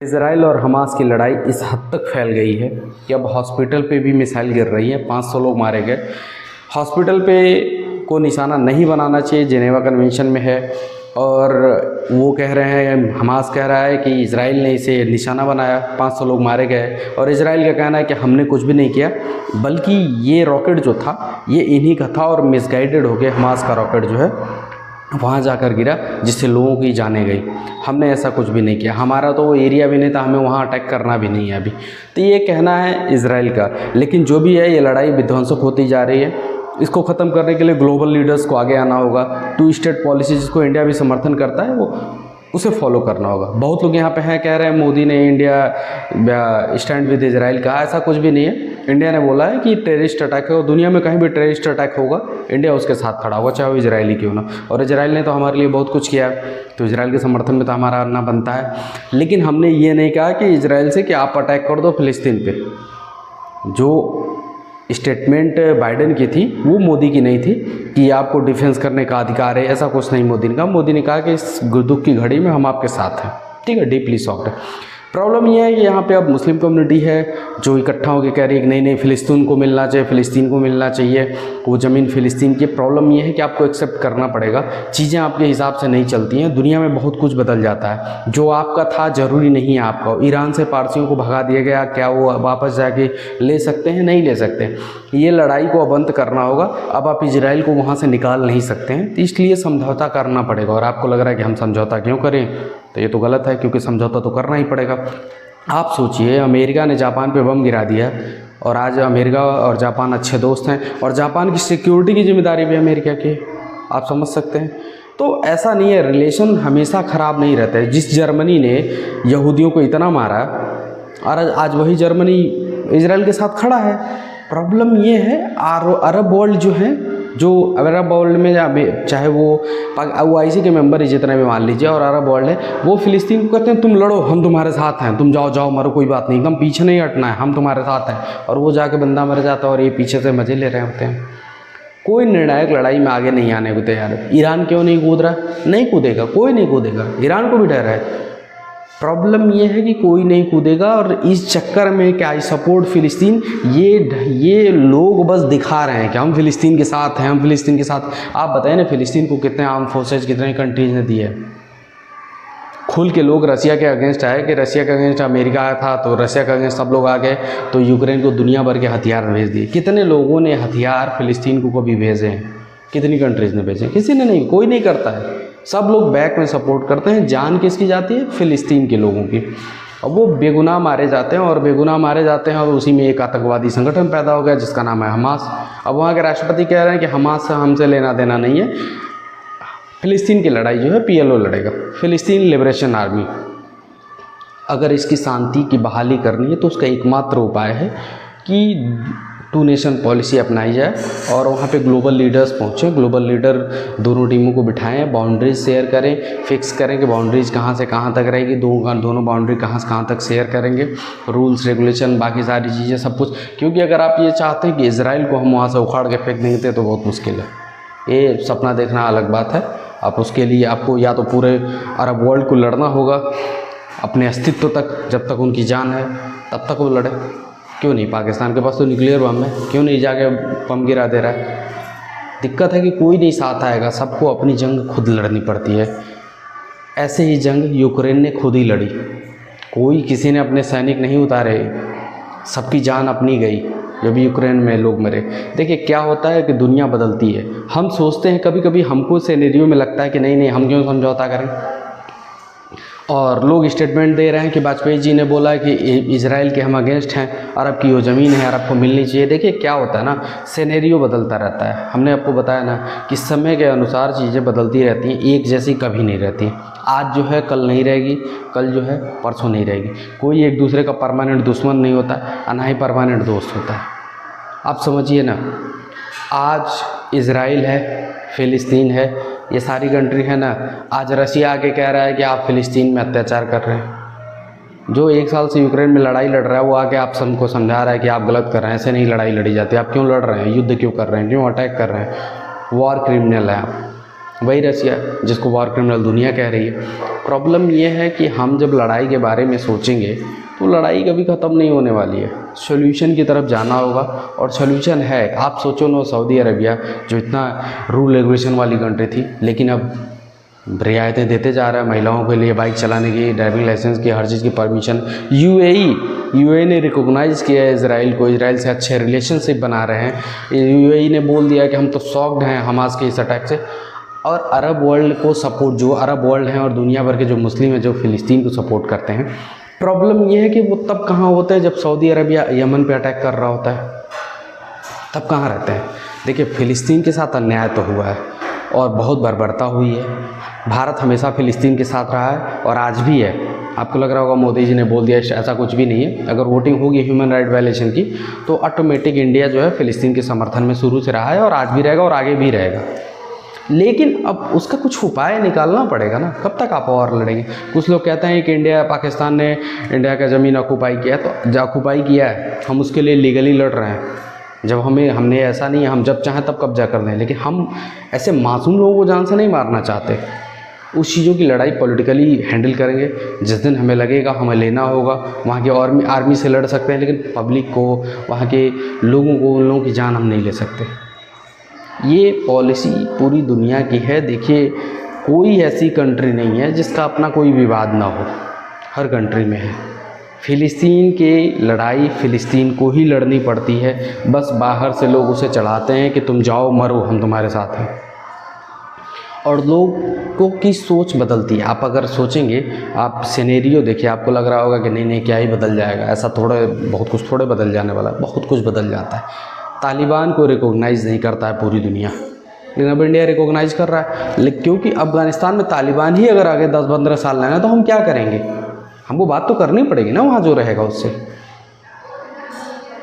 Israel और Hamas की लड़ाई इस हद तक फैल गई है कि अब हॉस्पिटल पे भी मिसाइल गिर रही है। 500 लोग मारे गए। हॉस्पिटल पे को निशाना नहीं बनाना चाहिए, जेनेवा कन्वेंशन में है। और वो कह रहे हैं, हमास कह रहा है कि इजराइल ने इसे निशाना बनाया, 500 लोग मारे गए। और इजराइल का कहना है कि हमने कुछ भी नहीं किया, बल्कि ये रॉकेट जो था ये इन्हीं का था और मिसगाइडेड हो गया। हमास का रॉकेट जो है वहाँ जाकर गिरा, जिससे लोगों की जानें गई। हमने ऐसा कुछ भी नहीं किया, हमारा तो वो एरिया भी नहीं था, हमें वहाँ अटैक करना भी नहीं है अभी। तो ये कहना है इजराइल का। लेकिन जो भी है, ये लड़ाई विध्वंसक होती जा रही है। इसको ख़त्म करने के लिए ग्लोबल लीडर्स को आगे आना होगा। 2 स्टेट पॉलिसी जिसको इंडिया भी समर्थन करता है, वो उसे फॉलो करना होगा। बहुत लोग यहाँ पे हैं कह रहे हैं मोदी ने इंडिया स्टैंड विद इजराइल कहा, ऐसा कुछ भी नहीं है। इंडिया ने बोला है कि टेररिस्ट अटैक है, और दुनिया में कहीं भी टेररिस्ट अटैक होगा इंडिया उसके साथ खड़ा होगा, चाहे वो इजरायली क्यों ना। और इजराइल ने तो हमारे लिए बहुत कुछ किया है, तो इजराइल के समर्थन में तो हमारा आना बनता है। लेकिन हमने ये नहीं कहा कि इजराइल से कि आप अटैक कर दो फ़िलिस्तीन पे। जो स्टेटमेंट बाइडेन की थी वो मोदी की नहीं थी कि आपको डिफेंस करने का अधिकार है, ऐसा कुछ नहीं मोदी ने कहा। मोदी ने कहा कि इस दुख की घड़ी में हम आपके साथ हैं। ठीक है, डीपली सॉफ्ट है। प्रॉब्लम यह है कि यहाँ पे अब मुस्लिम कम्युनिटी है जो इकट्ठा होकर कह रही है कि नहीं नहीं फ़िलिस्तीन को मिलना चाहिए, फ़िलिस्तीन को मिलना चाहिए, वो ज़मीन फ़िलिस्तीन की। प्रॉब्लम ये है कि आपको एक्सेप्ट करना पड़ेगा, चीज़ें आपके हिसाब से नहीं चलती हैं। दुनिया में बहुत कुछ बदल जाता है, जो आपका था ज़रूरी नहीं है आपका। ईरान से पारसियों को भगा दिया गया, क्या वो वापस जाके ले सकते हैं? नहीं ले सकते। ये लड़ाई को अब अंत करना होगा। अब आप इजराइल को वहाँ से निकाल नहीं सकते हैं, तो इसलिए समझौता करना पड़ेगा। और आपको लग रहा है कि हम समझौता क्यों करें, तो ये तो गलत है, क्योंकि समझौता तो करना ही पड़ेगा। आप सोचिए, अमेरिका ने जापान पे बम गिरा दिया, और आज अमेरिका और जापान अच्छे दोस्त हैं, और जापान की सिक्योरिटी की जिम्मेदारी भी अमेरिका की। आप समझ सकते हैं। तो ऐसा नहीं है, रिलेशन हमेशा ख़राब नहीं रहता है। जिस जर्मनी ने यहूदियों को इतना मारा, और आज वही जर्मनी इजराइल के साथ खड़ा है। प्रॉब्लम ये है, अरब वर्ल्ड जो है, जो अरब वर्ल्ड में चाहे वो OIC के मेंबर ही जितने भी मान लीजिए, और अरब वर्ल्ड है, वो फ़िलिस्तीन को कहते हैं तुम लड़ो, हम तुम्हारे साथ हैं, तुम जाओ जाओ मरो, कोई बात नहीं, एकदम पीछे नहीं हटना है, हम तुम्हारे साथ हैं। और वो जाके बंदा मर जाता है और ये पीछे से मज़े ले रहे होते हैं। कोई निर्णायक लड़ाई में आगे नहीं आने को तैयार है। ईरान क्यों नहीं कूद रहा? नहीं कूदेगा, कोई नहीं कूदेगा, ईरान को भी डर है। प्रॉब्लम ये है कि कोई नहीं कूदेगा, और इस चक्कर में कि आई सपोर्ट फ़िलिस्तीन, ये लोग बस दिखा रहे हैं कि हम फ़िलिस्तीन के साथ हैं, हम फ़िलिस्तीन के साथ। आप बताएं ना, फ़िलिस्तीन को कितने आर्म फोर्सेज, कितने कंट्रीज़ ने दिए। खुल के लोग रसिया के अगेंस्ट आए कि रसिया के अगेंस्ट अमेरिका आया था, तो रसिया के अगेंस्ट सब लोग आ गए, तो यूक्रेन को दुनिया भर के हथियार भेज दिए। कितने लोगों ने हथियार फ़िलिस्तीन को कभी भेजे हैं? कितनी कंट्रीज़ ने भेजे? किसी ने नहीं, कोई नहीं करता है। सब लोग बैक में सपोर्ट करते हैं। जान किसकी जाती है? फ़िलिस्तीन के लोगों की। अब वो बेगुनाह मारे जाते हैं, और बेगुनाह मारे जाते हैं, और उसी में एक आतंकवादी संगठन पैदा हो गया जिसका नाम है हमास। अब वहाँ के राष्ट्रपति कह रहे हैं कि हमास से हमसे लेना देना नहीं है, फ़िलिस्तीन की लड़ाई जो है PLO लड़ेगा, फ़िलिस्तीन लिबरेशन आर्मी। अगर इसकी शांति की बहाली करनी है तो उसका एकमात्र उपाय है कि 2 नेशन पॉलिसी अपनाई जाए, और वहाँ पे ग्लोबल लीडर्स पहुँचें। ग्लोबल लीडर दोनों टीमों को बिठाएं, बाउंड्रीज शेयर करें, फिक्स करें कि बाउंड्रीज कहाँ से कहाँ तक रहेगी, दोनों बाउंड्री कहाँ से कहाँ तक शेयर करेंगे, रूल्स रेगुलेशन बाकी सारी चीज़ें सब कुछ। क्योंकि अगर आप ये चाहते हैं कि इजराइल को हम वहाँ से उखाड़ के फेंक देंगे तो बहुत मुश्किल है। ये सपना देखना अलग बात है। आप उसके लिए आपको या तो पूरे अरब वर्ल्ड को लड़ना होगा अपने अस्तित्व तक, जब तक उनकी जान है तब तक वो लड़े। क्यों नहीं? पाकिस्तान के पास तो न्यूक्लियर बम है, क्यों नहीं जाके बम गिरा दे रहा है? दिक्कत है कि कोई नहीं साथ आएगा, सबको अपनी जंग खुद लड़नी पड़ती है। ऐसे ही जंग यूक्रेन ने खुद ही लड़ी, कोई किसी ने अपने सैनिक नहीं उतारे, सबकी जान अपनी गई जब यूक्रेन में लोग मरे। देखिए क्या होता है कि दुनिया बदलती है। हम सोचते हैं कभी कभी, हमको सिनेरियो में लगता है कि नहीं नहीं हम क्यों समझौता करें, और लोग स्टेटमेंट दे रहे हैं कि वाजपेयी जी ने बोला कि इजराइल के हम अगेंस्ट हैं, अरब की वो ज़मीन है, अरब को मिलनी चाहिए। देखिए क्या होता है ना, सिनेरियो बदलता रहता है। हमने आपको बताया ना कि समय के अनुसार चीज़ें बदलती रहती हैं, एक जैसी कभी नहीं रहती। आज जो है कल नहीं रहेगी, कल जो है परसों नहीं रहेगी। कोई एक दूसरे का परमानेंट दुश्मन नहीं होता, और ना ही परमानेंट दोस्त होता है। आप समझिए ना, आज इजराइल है, फ़िलिस्तीन है, ये सारी कंट्री है ना। आज रसिया आके कह रहा है कि आप फ़िलिस्तीन में अत्याचार कर रहे हैं। जो 1 साल से यूक्रेन में लड़ाई लड़ रहा है, वो आके आप सबको समझा रहा है कि आप गलत कर रहे हैं, ऐसे नहीं लड़ाई लड़ी जाती, आप क्यों लड़ रहे हैं, युद्ध क्यों कर रहे हैं, क्यों अटैक कर रहे हैं, वॉर क्रिमिनल है आप। वही रसिया जिसको वॉर क्रिमिनल दुनिया कह रही है। प्रॉब्लम ये है कि हम जब लड़ाई के बारे में सोचेंगे तो लड़ाई कभी ख़त्म नहीं होने वाली है, सॉल्यूशन की तरफ जाना होगा। और सॉल्यूशन है, आप सोचो ना, सऊदी अरबिया जो इतना रूल रेगुलेशन वाली कंट्री थी, लेकिन अब रियायतें देते जा रहा है महिलाओं के लिए, बाइक चलाने की, ड्राइविंग लाइसेंस की, हर चीज़ की परमिशन। यूएई ने रिकॉग्नाइज़ किया है इजराइल को, इजराइल से अच्छे रिलेशनशिप बना रहे हैं। यूएई ने बोल दिया कि हम तो शॉक्ड हैं हमास के इस अटैक से। और अरब वर्ल्ड को सपोर्ट, जो अरब वर्ल्ड हैं और दुनिया भर के जो मुस्लिम हैं जो फ़िलिस्तीन को सपोर्ट करते हैं, प्रॉब्लम ये है कि वो तब कहाँ होते हैं जब सऊदी अरबिया यमन पे अटैक कर रहा होता है, तब कहाँ रहते हैं। देखिए, फ़िलिस्तीन के साथ अन्याय तो हुआ है और बहुत बर्बरता हुई है। भारत हमेशा फ़िलिस्तीन के साथ रहा है और आज भी है। आपको लग रहा होगा मोदी जी ने बोल दिया, ऐसा कुछ भी नहीं है। अगर वोटिंग होगी ह्यूमन राइट वायलेशन की तो ऑटोमेटिक इंडिया जो है फ़िलिस्तीन के समर्थन में शुरू से रहा है और आज भी रहेगा और आगे भी रहेगा। लेकिन अब उसका कुछ उपाय निकालना पड़ेगा ना, कब तक आप और लड़ेंगे। कुछ लोग कहते हैं कि पाकिस्तान ने इंडिया का ज़मीन ऑक्यूपाई किया है, तो जो ऑक्यूपाई किया है हम उसके लिए लीगली लड़ रहे हैं। जब हमने ऐसा नहीं है हम जब चाहें तब कब्जा कर दें, लेकिन हम ऐसे मासूम लोगों को जान से नहीं मारना चाहते। उस चीज़ों की लड़ाई पॉलिटिकली हैंडल करेंगे। जिस दिन हमें लगेगा हमें लेना होगा, वहाँ की आर्मी से लड़ सकते हैं, लेकिन पब्लिक को, वहाँ के लोगों को, उन लोगों की जान हम नहीं ले सकते। ये पॉलिसी पूरी दुनिया की है। देखिए, कोई ऐसी कंट्री नहीं है जिसका अपना कोई विवाद ना हो, हर कंट्री में है। फ़िलिस्तीन की लड़ाई फ़िलिस्तीन को ही लड़नी पड़ती है, बस बाहर से लोग उसे चढ़ाते हैं कि तुम जाओ मरो हम तुम्हारे साथ हैं, और लोगों की सोच बदलती है। आप अगर सोचेंगे, आप सिनेरियो देखिए, आपको लग रहा होगा कि नहीं क्या ही बदल जाएगा, ऐसा बहुत कुछ थोड़े बदल जाने वाला है, बहुत कुछ बदल जाता है। तालिबान को रिकॉग्नाइज़ नहीं करता है पूरी दुनिया, लेकिन अब इंडिया रिकॉग्नाइज़ कर रहा है। लेकिन क्योंकि अफ़गानिस्तान में तालिबान ही अगर आगे 10-15 साल रहना तो हम क्या करेंगे, हमको बात तो करनी पड़ेगी ना वहाँ जो रहेगा उससे।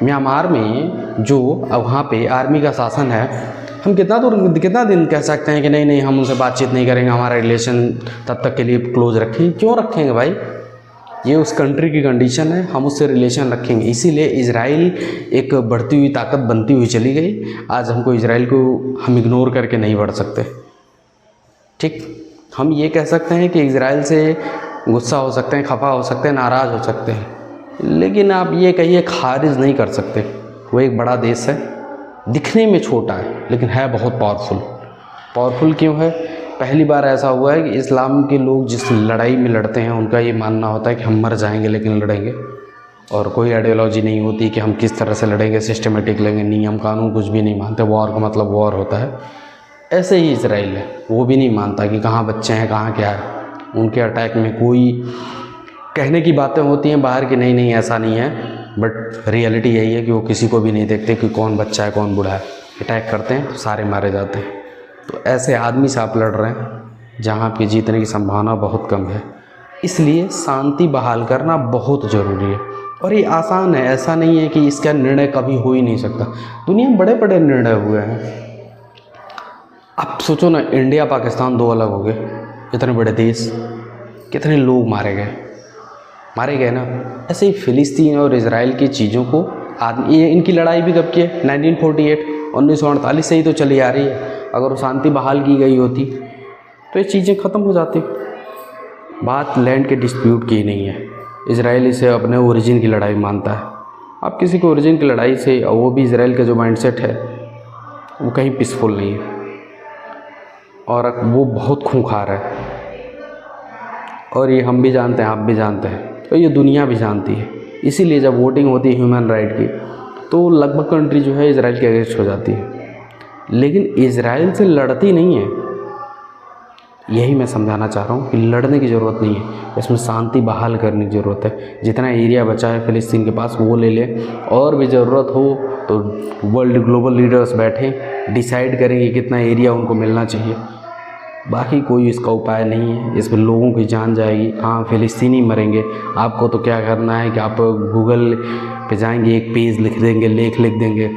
म्यांमार में जो वहाँ पे आर्मी का शासन है, हम कितना दिन कह सकते हैं कि नहीं हम उनसे बातचीत नहीं करेंगे, हमारा रिलेशन तब तक के लिए क्लोज रखेंगे। क्यों रखेंगे भाई, ये उस कंट्री की कंडीशन है, हम उससे रिलेशन रखेंगे। इसीलिए इजराइल एक बढ़ती हुई ताकत बनती हुई चली गई। आज हमको इजराइल को हम इग्नोर करके नहीं बढ़ सकते। ठीक, हम ये कह सकते हैं कि इजराइल से गुस्सा हो सकते हैं, खफा हो सकते हैं, नाराज़ हो सकते हैं, लेकिन आप ये कहिए खारिज नहीं कर सकते। वो एक बड़ा देश है, दिखने में छोटा है लेकिन है बहुत पावरफुल क्यों है। पहली बार ऐसा हुआ है कि इस्लाम के लोग जिस लड़ाई में लड़ते हैं उनका ये मानना होता है कि हम मर जाएंगे लेकिन लड़ेंगे, और कोई आइडियोलॉजी नहीं होती कि हम किस तरह से लड़ेंगे, सिस्टमेटिक लेंगे, नियम कानून कुछ भी नहीं मानते। वॉर का मतलब वॉर होता है। ऐसे ही इजराइल है, वो भी नहीं मानता कि कहाँ बच्चे हैं कहाँ क्या है। उनके अटैक में कोई कहने की बातें होती हैं बाहर की, नहीं ऐसा नहीं है, बट रियलिटी यही है कि वो किसी को भी नहीं देखते कि कौन बच्चा है कौन बूढ़ा है। अटैक करते हैं तो सारे मारे जाते हैं। तो ऐसे आदमी से आप लड़ रहे हैं जहाँ आपके जीतने की संभावना बहुत कम है। इसलिए शांति बहाल करना बहुत ज़रूरी है, और ये आसान है। ऐसा नहीं है कि इसका निर्णय कभी हो ही नहीं सकता। दुनिया में बड़े बड़े निर्णय हुए हैं। आप सोचो ना, इंडिया पाकिस्तान दो अलग हो गए, इतने बड़े देश, कितने लोग मारे गए ना। ऐसे ही फ़िलिस्तीन और इजराइल की चीज़ों को ये इनकी लड़ाई भी कब की है, 1948 1948 से ही तो चली आ रही है। अगर वो शांति बहाल की गई होती तो ये चीज़ें ख़त्म हो जाती। बात लैंड के डिस्प्यूट की नहीं है। इजराइल इसे अपने ओरिजिन की लड़ाई मानता है। आप किसी को ओरिजिन की लड़ाई से, और वो भी इजराइल का जो माइंडसेट है वो कहीं पीसफुल नहीं है, और वो बहुत खूंखार है। और ये हम भी जानते हैं, आप भी जानते हैं, और ये दुनिया भी जानती है। इसीलिए जब वोटिंग होती है ह्यूमन राइट की तो लगभग कंट्री जो है इजराइल के अगेंस्ट हो जाती है, लेकिन इजराइल से लड़ती नहीं है। यही मैं समझाना चाह रहा हूँ कि लड़ने की ज़रूरत नहीं है, इसमें शांति बहाल करने की ज़रूरत है। जितना एरिया बचा है फ़िलिस्तीन के पास वो ले ले, और भी ज़रूरत हो तो वर्ल्ड ग्लोबल लीडर्स बैठें, डिसाइड करें कि कितना एरिया उनको मिलना चाहिए। बाकी कोई इसका उपाय नहीं है। इसमें लोगों की जान जाएगी। हाँ, फ़िलिस्तीनी मरेंगे। आपको तो क्या करना है कि आप गूगल पे जाएंगे, एक पेज लिख देंगे, लेख लिख देंगे,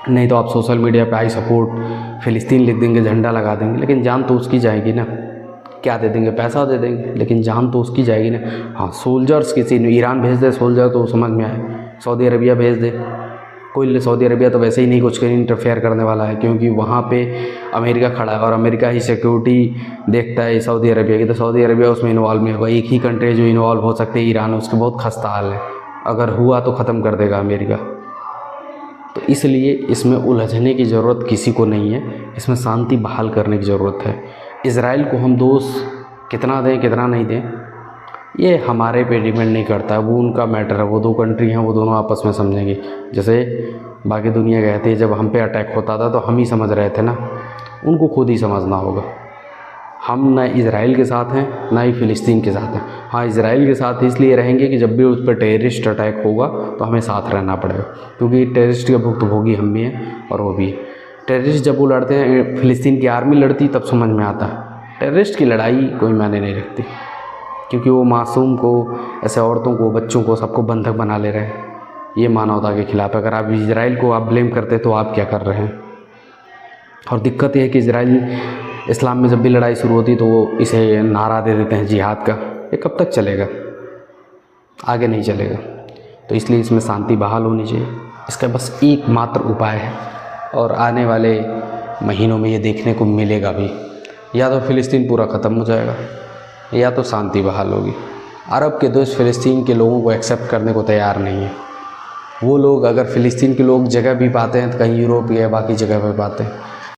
नहीं तो आप सोशल मीडिया पे आई सपोर्ट फ़िलिस्तीन लिख देंगे, झंडा लगा देंगे, लेकिन जान तो उसकी जाएगी ना। क्या दे देंगे, पैसा दे देंगे, लेकिन जान तो उसकी जाएगी ना। हाँ, सोल्जर्स किसी ने ईरान भेज दे सोल्जर तो समझ में आए, सऊदी अरबिया भेज दे, कोई सऊदी अरबिया तो वैसे ही नहीं कुछ इंटरफेयर करने वाला है, क्योंकि वहाँ पे अमेरिका खड़ा है और अमेरिका ही सिक्योरिटी देखता है सऊदी अरबिया की, तो सऊदी अरबिया उसमें इन्वॉल्व नहीं होगा। एक ही कंट्री जो इन्वॉल्व हो सकते हैं ईरान, उसके बहुत खस्ता हाल है, अगर हुआ तो ख़त्म कर देगा अमेरिका। तो इसलिए इसमें उलझने की ज़रूरत किसी को नहीं है, इसमें शांति बहाल करने की ज़रूरत है। इज़राइल को हम दोष कितना दें कितना नहीं दें ये हमारे पे डिपेंड नहीं करता है, वो उनका मैटर है। वो दो कंट्री हैं, वो दोनों आपस में समझेंगे। जैसे बाकी दुनिया कहती है जब हम पे अटैक होता था तो हम ही समझ रहे थे ना, उनको खुद ही समझना होगा। हम ना इज़राइल के साथ हैं ना ही फ़िलिस्तीन के साथ हैं। हाँ, इज़राइल के साथ इसलिए रहेंगे कि जब भी उस पर टेररिस्ट अटैक होगा तो हमें साथ रहना पड़ेगा, क्योंकि टेररिस्ट के भुक्तभोगी हम भी हैं और वो भी है। टेररिस्ट जब वो लड़ते हैं, फ़िलिस्तीन की आर्मी लड़ती, तब समझ में आता है टेररिस्ट की लड़ाई कोई मायने नहीं रखती, क्योंकि वो मासूम को, ऐसे औरतों को, बच्चों को, सबको बंधक बना ले रहे हैं। ये मानवता के खिलाफ है। अगर आप इज़राइल को आप ब्लेम करते तो आप क्या कर रहे हैं? और दिक्कत यह है कि इज़राइल इस्लाम में जब भी लड़ाई शुरू होती तो वो इसे नारा दे देते हैं जिहाद का। ये कब तक चलेगा? आगे नहीं चलेगा। तो इसलिए इसमें शांति बहाल होनी चाहिए। इसका बस एकमात्र उपाय है और आने वाले महीनों में ये देखने को मिलेगा भी। या तो फ़िलिस्तीन पूरा ख़त्म हो जाएगा या तो शांति बहाल होगी। अरब के देश फ़िलिस्तीन के लोगों को एक्सेप्ट करने को तैयार नहीं है। वो लोग, अगर फ़िलिस्तीन के लोग जगह भी पाते हैं तो कहीं यूरोप या बाकी जगह पर पाते हैं।